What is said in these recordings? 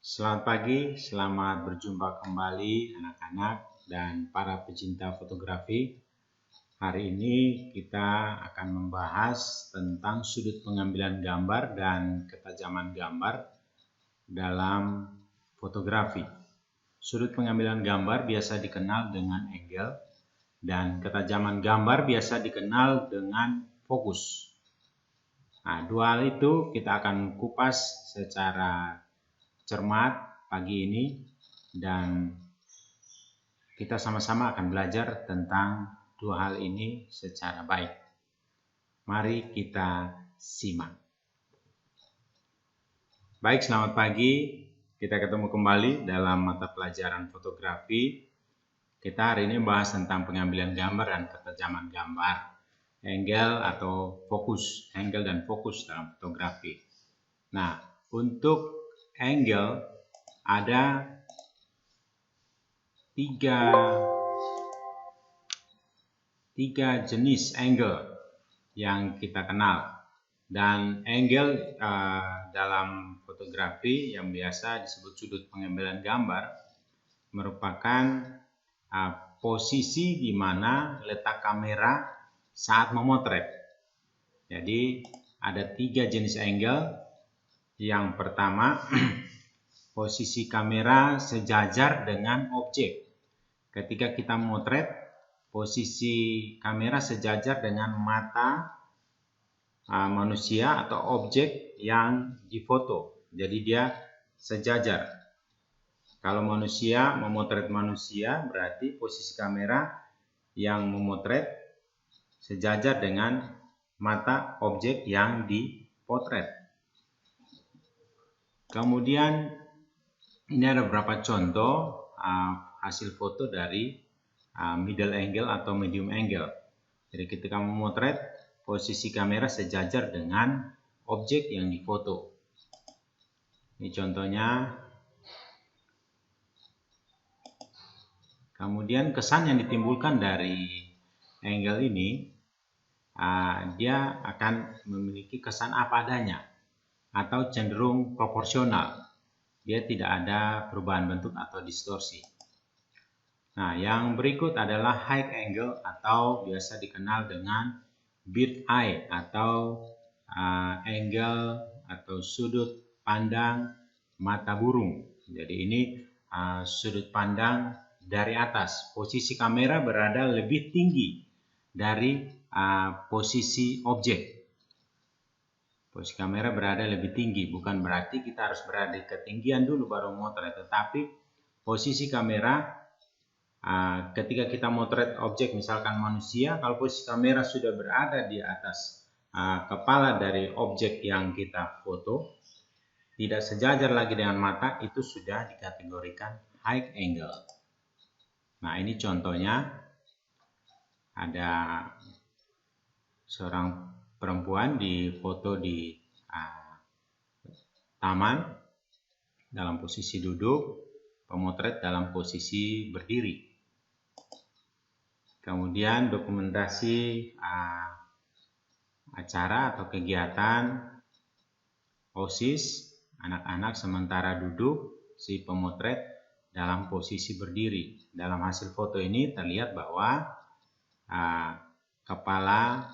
Selamat pagi, selamat berjumpa kembali anak-anak dan para pecinta fotografi. Hari ini kita akan membahas tentang sudut pengambilan gambar dan ketajaman gambar dalam fotografi. Sudut pengambilan gambar biasa dikenal dengan angle dan ketajaman gambar biasa dikenal dengan fokus. Nah, dua hal itu kita akan kupas secara cermat pagi ini dan kita sama-sama akan belajar tentang dua hal ini secara baik. Mari kita simak. Baik, selamat pagi. Kita ketemu kembali dalam mata pelajaran fotografi. Kita hari ini membahas tentang pengambilan gambar dan ketajaman gambar, angle atau fokus, angle dan fokus dalam fotografi. Nah, untuk angle ada tiga jenis angle yang kita kenal, dan angle dalam fotografi yang biasa disebut sudut pengambilan gambar merupakan posisi di mana letak kamera saat memotret. Jadi ada tiga jenis angle. Yang pertama, posisi kamera sejajar dengan objek. Ketika kita memotret, posisi kamera sejajar dengan mata manusia atau objek yang difoto. Jadi dia sejajar. Kalau manusia memotret manusia, berarti posisi kamera yang memotret sejajar dengan mata objek yang dipotret. Kemudian ini ada beberapa contoh hasil foto dari middle angle atau medium angle. Jadi ketika memotret, posisi kamera sejajar dengan objek yang difoto. Ini contohnya. Kemudian kesan yang ditimbulkan dari angle ini, dia akan memiliki kesan apa adanya atau cenderung proporsional. Dia tidak ada perubahan bentuk atau distorsi. Nah, yang berikut adalah high angle atau biasa dikenal dengan bird eye atau angle atau sudut pandang mata burung. Jadi ini sudut pandang dari atas. Posisi kamera berada lebih tinggi dari posisi objek. Posisi kamera berada lebih tinggi, bukan berarti kita harus berada di ketinggian dulu baru motret, tetapi posisi kamera ketika kita motret objek, misalkan manusia, kalau posisi kamera sudah berada di atas kepala dari objek yang kita foto, tidak sejajar lagi dengan mata, itu sudah dikategorikan high angle. Nah, ini contohnya. Ada seorang perempuan difoto di taman dalam posisi duduk, pemotret dalam posisi berdiri. Kemudian dokumentasi acara atau kegiatan OSIS, anak-anak sementara duduk, si pemotret dalam posisi berdiri. Dalam hasil foto ini terlihat bahwa kepala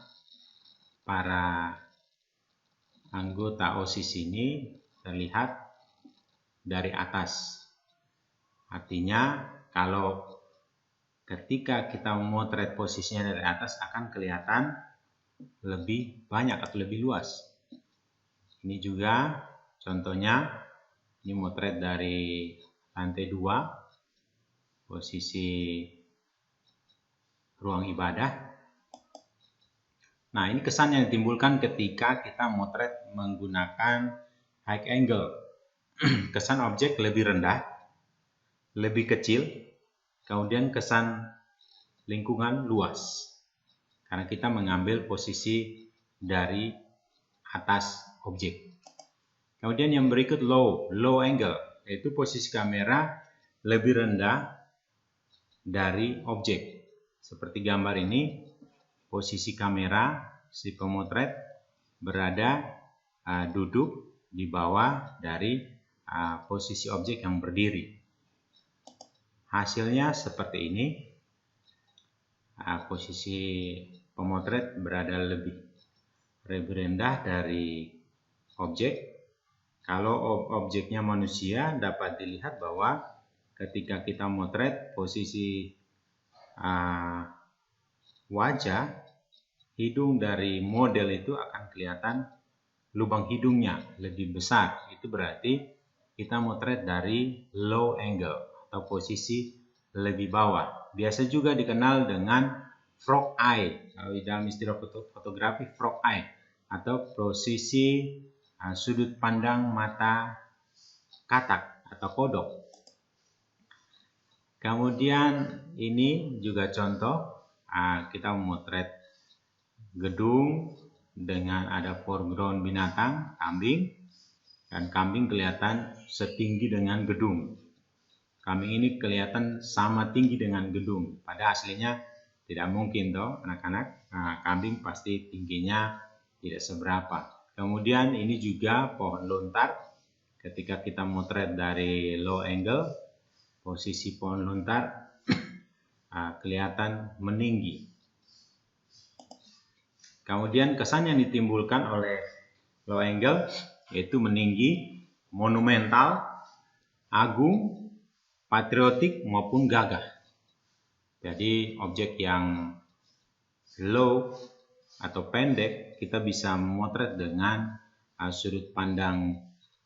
para anggota OSIS ini terlihat dari atas. Artinya kalau ketika kita memotret posisinya dari atas akan kelihatan lebih banyak atau lebih luas. Ini juga contohnya, ini motret dari lantai 2, posisi ruang ibadah. Nah, ini kesan yang ditimbulkan ketika kita motret menggunakan high angle. Kesan objek lebih rendah, lebih kecil, kemudian kesan lingkungan luas. Karena kita mengambil posisi dari atas objek. Kemudian yang berikut low angle, yaitu posisi kamera lebih rendah dari objek. Seperti gambar ini, posisi kamera si pemotret berada duduk di bawah dari posisi objek yang berdiri. Hasilnya seperti ini. Posisi pemotret berada lebih rendah dari objek. Kalau objeknya manusia, dapat dilihat bahwa ketika kita motret posisi wajah, hidung dari model itu akan kelihatan lubang hidungnya lebih besar. Itu berarti kita motret dari low angle atau posisi lebih bawah. Biasa juga dikenal dengan frog eye, kalau di dalam istilah fotografi frog eye, atau posisi sudut pandang mata katak atau kodok. Kemudian ini juga contoh, kita memotret gedung dengan ada foreground binatang, kambing, dan kambing kelihatan setinggi dengan gedung. Kambing ini kelihatan sama tinggi dengan gedung, pada aslinya tidak mungkin toh anak-anak. Kambing pasti tingginya tidak seberapa. Kemudian ini juga pohon lontar, ketika kita motret dari low angle, posisi pohon lontar kelihatan meninggi. Kemudian kesan yang ditimbulkan oleh low angle yaitu meninggi, monumental, agung, patriotik maupun gagah. Jadi objek yang low atau pendek kita bisa memotret dengan sudut pandang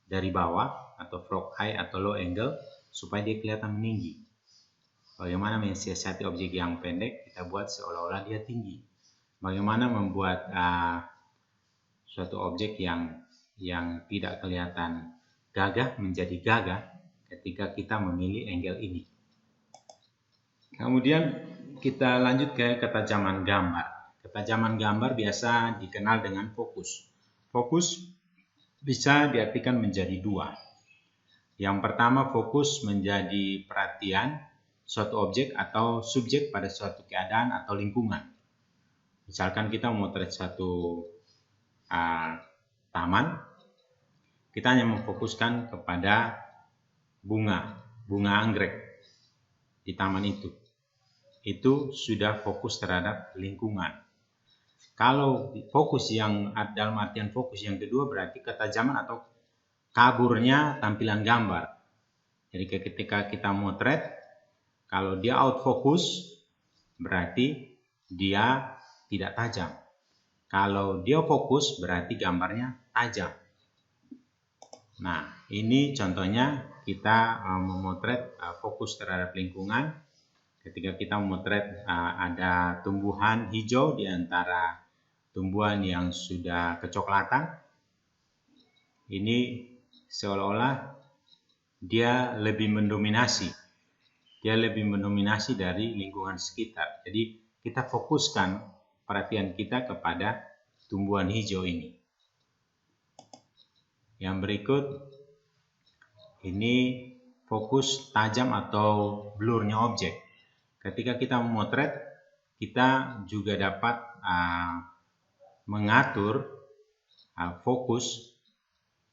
dari bawah atau frog eye atau low angle supaya dia kelihatan meninggi. Bagaimana mensiasati objek yang pendek, kita buat seolah-olah dia tinggi. Bagaimana membuat suatu objek yang tidak kelihatan gagah menjadi gagah ketika kita memilih angle ini. Kemudian kita lanjut ke ketajaman gambar. Ketajaman gambar biasa dikenal dengan fokus. Fokus bisa diartikan menjadi dua. Yang pertama, fokus menjadi perhatian suatu objek atau subjek pada suatu keadaan atau lingkungan. Misalkan kita memotret satu taman, kita hanya memfokuskan kepada bunga anggrek di taman itu. Itu sudah fokus terhadap lingkungan. Kalau fokus yang dalam artian fokus yang kedua berarti ketajaman atau kaburnya tampilan gambar. Jadi ketika kita motret, kalau dia out fokus berarti dia tidak tajam. Kalau dia fokus berarti gambarnya tajam. Nah, ini contohnya kita memotret fokus terhadap lingkungan. Ketika kita memotret ada tumbuhan hijau di antara tumbuhan yang sudah kecoklatan. Ini seolah-olah dia lebih mendominasi. Dia lebih mendominasi dari lingkungan sekitar. Jadi kita fokuskan perhatian kita kepada tumbuhan hijau ini. Yang berikut ini fokus tajam atau blurnya objek. Ketika kita memotret, kita juga dapat mengatur fokus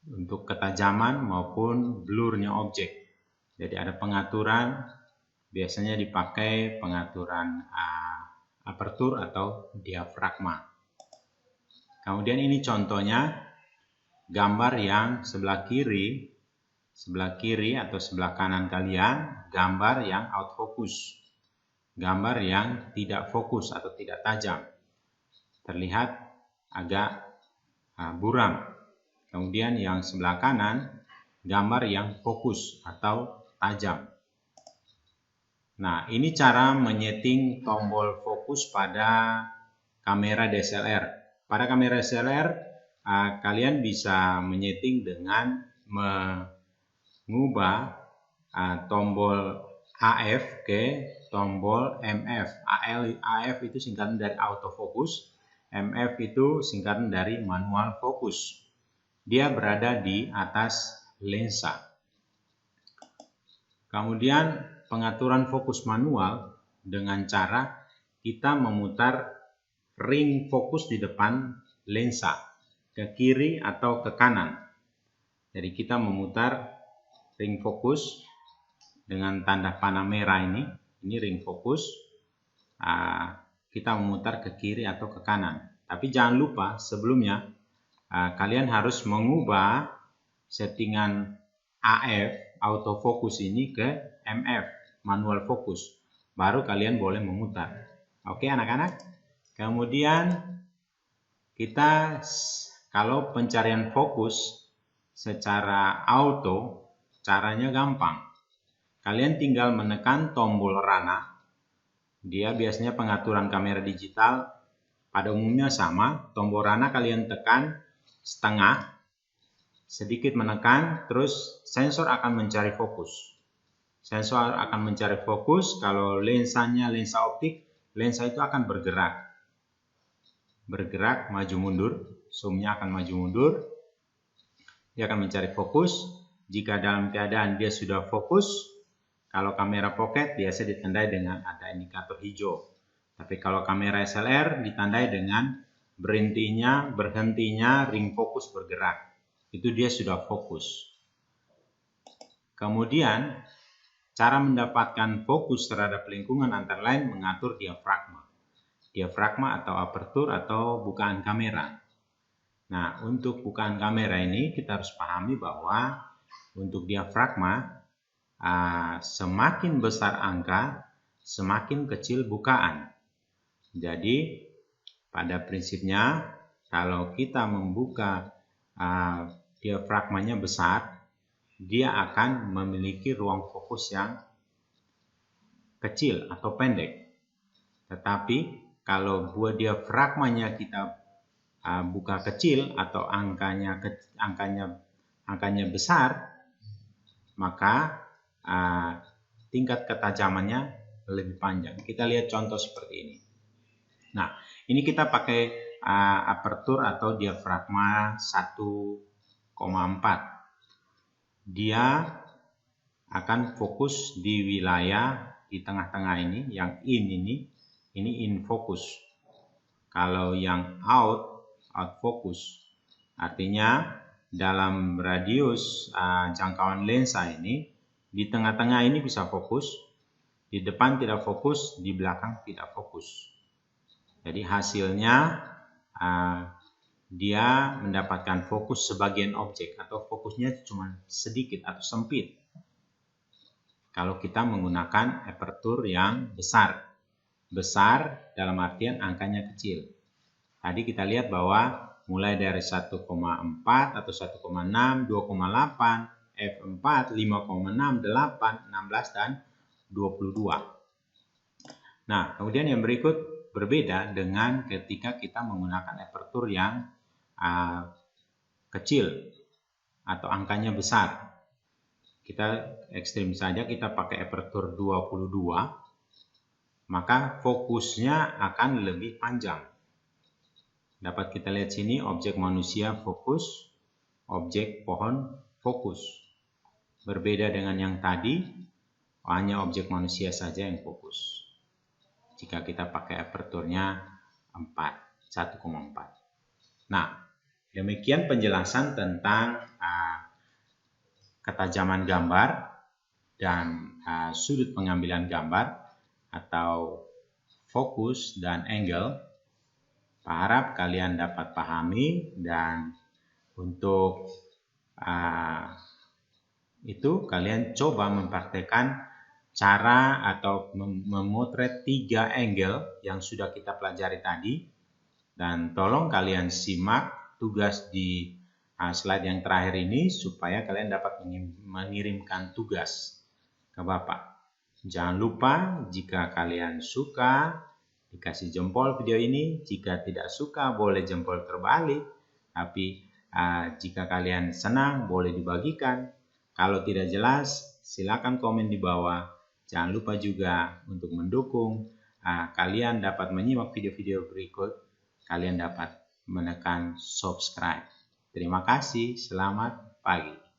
untuk ketajaman maupun blurnya objek. Jadi ada pengaturan, biasanya dipakai pengaturan aperture atau diafragma. Kemudian ini contohnya gambar yang sebelah kiri atau sebelah kanan kalian, gambar yang out focus, gambar yang tidak fokus atau tidak tajam, terlihat agak buram. Kemudian yang sebelah kanan, gambar yang fokus atau tajam. Nah, ini cara menyeting tombol fokus pada kamera DSLR. Pada kamera DSLR, kalian bisa menyeting dengan mengubah tombol AF ke tombol MF. AF itu singkatan dari autofocus, MF itu singkatan dari manual focus. Dia berada di atas lensa. Kemudian pengaturan fokus manual dengan cara kita memutar ring fokus di depan lensa ke kiri atau ke kanan. Jadi kita memutar ring fokus dengan tanda panah merah ini ring fokus. Kita memutar ke kiri atau ke kanan. Tapi jangan lupa sebelumnya kalian harus mengubah settingan AF autofocus ini ke MF manual focus. Baru kalian boleh memutar. Oke anak-anak. Kemudian kita kalau pencarian fokus secara auto caranya gampang. Kalian tinggal menekan tombol rana. Dia biasanya pengaturan kamera digital pada umumnya sama. Tombol rana kalian tekan setengah, sedikit menekan, terus sensor akan mencari fokus. Sensor akan mencari fokus. Kalau lensanya lensa optik, lensa itu akan bergerak maju mundur. Zoomnya akan maju mundur. Dia akan mencari fokus. Jika dalam keadaan dia sudah fokus, kalau kamera pocket biasa ditandai dengan ada indikator hijau. Tapi kalau kamera SLR ditandai dengan berhentinya ring fokus bergerak. Itu dia sudah fokus. Kemudian cara mendapatkan fokus terhadap lingkungan antara lain mengatur diafragma. Diafragma atau apertur atau bukaan kamera. Nah, untuk bukaan kamera ini kita harus pahami bahwa untuk diafragma semakin besar angka, semakin kecil bukaan. Jadi, pada prinsipnya, kalau kita membuka diafragmanya besar, dia akan memiliki ruang fokus yang kecil atau pendek. Tetapi, kalau buat diafragmanya kita buka kecil atau angkanya besar, maka tingkat ketajamannya lebih panjang. Kita lihat contoh seperti ini. Nah, ini kita pakai apertur atau diafragma 1,4. Dia akan fokus di wilayah di tengah-tengah ini, yang ini in fokus. Kalau yang out fokus. Artinya dalam radius jangkauan lensa ini, di tengah-tengah ini bisa fokus, di depan tidak fokus, di belakang tidak fokus. Jadi hasilnya dia mendapatkan fokus sebagian objek atau fokusnya cuma sedikit atau sempit. Kalau kita menggunakan apertur yang besar. Besar dalam artian angkanya kecil. Tadi kita lihat bahwa mulai dari 1,4 atau 1,6, 2,8, f4, 5,6, 8, 16, dan 22. Nah, kemudian yang berikut berbeda dengan ketika kita menggunakan apertur yang kecil atau angkanya besar. Kita ekstrim saja, kita pakai apertur 22, maka fokusnya akan lebih panjang. Dapat kita lihat sini, objek manusia fokus, objek pohon fokus. Berbeda dengan yang tadi, hanya objek manusia saja yang fokus. Jika kita pakai aperturnya 1,4. Nah, demikian penjelasan tentang ketajaman gambar dan sudut pengambilan gambar atau fokus dan angle. Harap kalian dapat pahami, dan untuk itu kalian coba mempraktekkan cara atau memotret 3 angle yang sudah kita pelajari tadi, dan tolong kalian simak tugas di slide yang terakhir ini supaya kalian dapat mengirimkan tugas ke Bapak. Jangan lupa jika kalian suka dikasih jempol video ini, jika tidak suka boleh jempol terbalik, tapi jika kalian senang boleh dibagikan. Kalau tidak jelas, silakan komen di bawah. Jangan lupa juga untuk mendukung. Kalian dapat menyimak video-video berikut. Kalian dapat menekan subscribe. Terima kasih. Selamat pagi.